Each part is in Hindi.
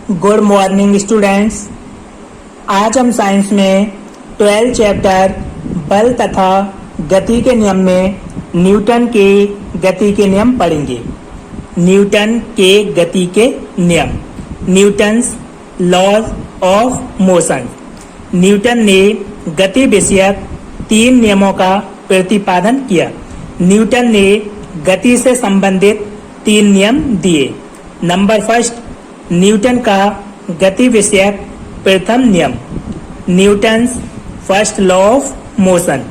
Good morning students. आज हम साइंस में 12 चैप्टर बल तथा गति के नियम में न्यूटन के गति के नियम पढ़ेंगे। न्यूटन के गति के नियम, Newton's laws of motion. Newton ने गति विषयक 3 नियमों का प्रतिपादन किया। न्यूटन ने गति से संबंधित 3 नियम दिए। नंबर फर्स्ट, न्यूटन का गति विषयक प्रथम नियम, Newton's first law of motion.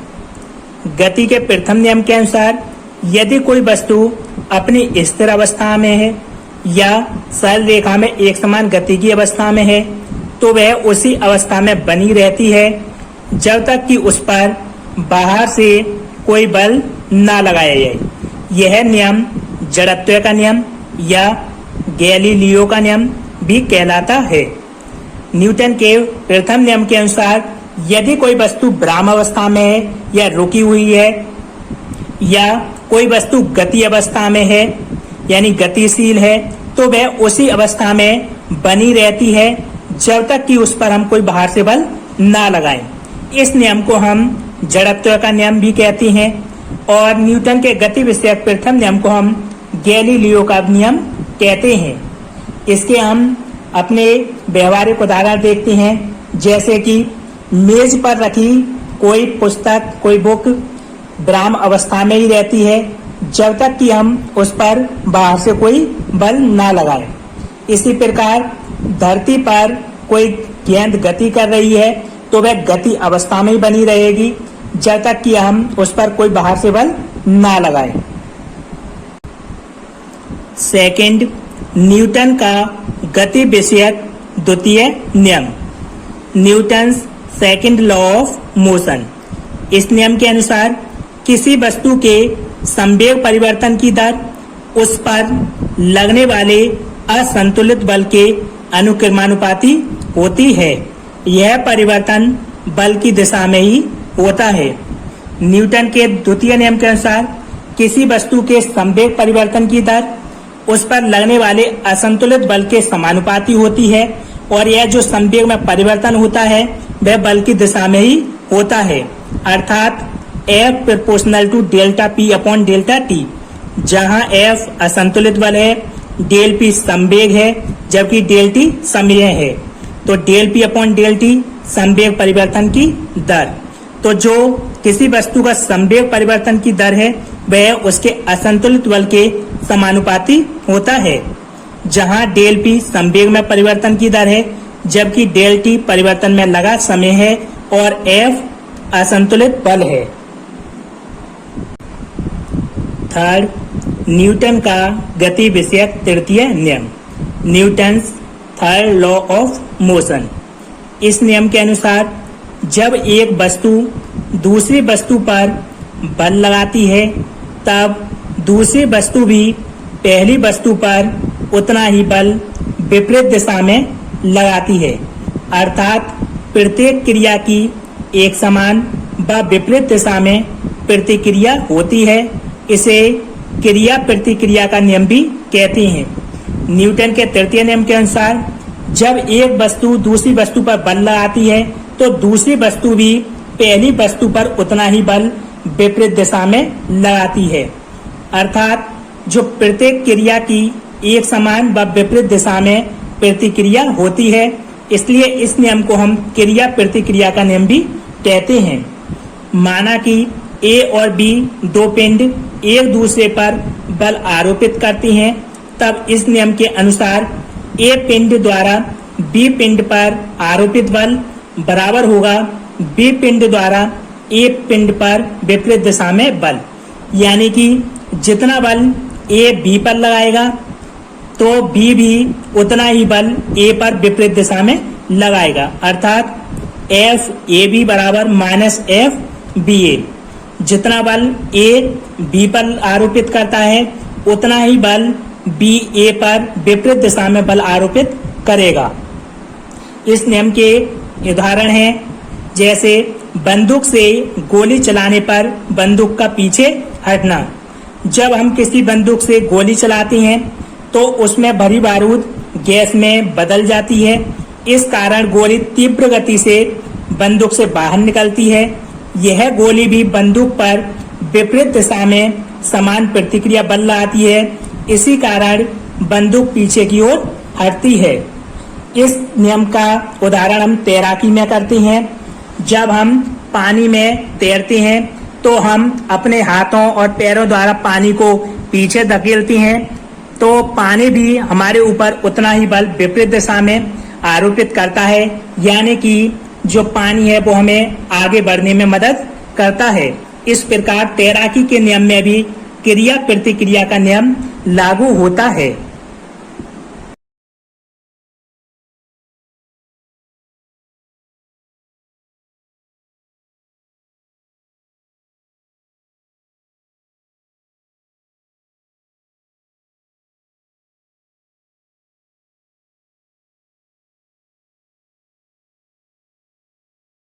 गति के प्रथम नियम के अनुसार यदि कोई वस्तु अपनी स्थिर अवस्था में है या सरल रेखा में एक समान गति की अवस्था में है तो वह उसी अवस्था में बनी रहती है जब तक कि उस पर बाहर से कोई बल ना लगाया जाए। यह नियम जड़त्व का नियम या गैलीलियो का नियम भी कहलाता है। न्यूटन के प्रथम नियम के अनुसार यदि कोई वस्तु विराम अवस्था में है या रुकी हुई है या कोई वस्तु गति अवस्था में है यानी गतिशील है तो वह उसी अवस्था में बनी रहती है जब तक कि उस पर हम कोई बाहर से बल ना लगाएं। इस नियम को हम जड़त्व का नियम भी कहते हैं और न्यूटन के गति विषयक प्रथम नियम को हम गैलीलियो का नियम कहते हैं। इसके हम अपने व्यवहारिक उदाहरण देखते हैं, जैसे कि मेज पर रखी कोई पुस्तक, कोई बुक विराम अवस्था में ही रहती है जब तक कि हम उस पर बाहर से कोई बल ना लगाएं। इसी प्रकार धरती पर कोई गेंद गति कर रही है तो वह गति अवस्था में ही बनी रहेगी जब तक कि हम उस पर कोई बाहर से बल ना लगाएं। सेकंड, न्यूटन का गति विषयक द्वितीय नियम, Newton's second law of motion. इस नियम के अनुसार किसी वस्तु के संवेग परिवर्तन की दर उस पर लगने वाले असंतुलित बल के अनुक्रमानुपाती होती है। यह परिवर्तन बल की दिशा में ही होता है। न्यूटन के द्वितीय नियम के अनुसार किसी वस्तु के संवेग परिवर्तन की दर उस पर लगने वाले असंतुलित बल के समानुपाती होती है और यह जो संवेग में परिवर्तन होता है वह बल की दिशा में ही होता है, अर्थात F proportional to delta P upon delta T। जहां F असंतुलित बल है, डेल P संवेग है जबकि डेल T समय है, तो del P upon del T संवेग परिवर्तन की दर। तो जो किसी वस्तु का संवेग परिवर्तन की दर है वह उसके असंतुलित बल के समानुपाती होता है। जहां डेल P संवेग में परिवर्तन की दर है जबकि डेल T परिवर्तन में लगा समय है और F असंतुलित बल है। थर्ड, न्यूटन का गति विषयक तृतीय नियम, Newton's third law of motion. इस नियम के अनुसार जब एक वस्तु दूसरी वस्तु पर बल लगाती है तब दूसरी वस्तु भी पहली वस्तु पर उतना ही बल विपरीत दिशा में लगाती है, अर्थात प्रत्येक क्रिया की एक समान व विपरीत दिशा में प्रतिक्रिया होती है। इसे क्रिया प्रतिक्रिया का नियम भी कहते हैं। न्यूटन के तृतीय नियम के अनुसार जब एक वस्तु दूसरी वस्तु पर बल लगाती है तो दूसरी वस्तु भी पहली वस्तु पर उतना ही बल विपरीत दिशा में लगाती है, अर्थात जो प्रत्येक क्रिया की एक समान व विपरीत दिशा में प्रतिक्रिया होती है, इसलिए इस नियम को हम क्रिया प्रतिक्रिया का नियम भी कहते हैं। माना कि A और B दो पिंड एक दूसरे पर बल आरोपित करती हैं, तब इस नियम के अनुसार A पिंड द्वारा B पिंड पर आरोपित बल बराबर होगा B पिंड द्वारा A पिंड पर विपरीत दिशा में बल। यानी कि जितना बल A B पर लगाएगा तो B भी उतना ही बल A पर विपरीत दिशा में लगाएगा, अर्थात F AB बराबर माइनस F BA। जितना बल A B पर आरोपित करता है उतना ही बल B A पर विपरीत दिशा में बल आरोपित करेगा। इस नियम के उदाहरण हैं, जैसे बंदूक से गोली चलाने पर बंदूक का पीछे हटना। जब हम किसी बंदूक से गोली चलाते हैं तो उसमें भरी बारूद गैस में बदल जाती है। इस कारण गोली तीव्र गति से बंदूक से बाहर निकलती है। यह गोली भी बंदूक पर विपरीत दिशा में समान प्रतिक्रिया बल लाती है। इसी कारण बंदूक पीछे की ओर हटती है। इस नियम का उदाहरण हम तैराकी में करते हैं। जब हम पानी में तैरते हैं तो हम अपने हाथों और पैरों द्वारा पानी को पीछे धकेलते हैं, तो पानी भी हमारे ऊपर उतना ही बल विपरीत दिशा में आरोपित करता है, यानी कि जो पानी है वो हमें आगे बढ़ने में मदद करता है। इस प्रकार तैराकी के नियम में भी क्रिया प्रतिक्रिया का नियम लागू होता है।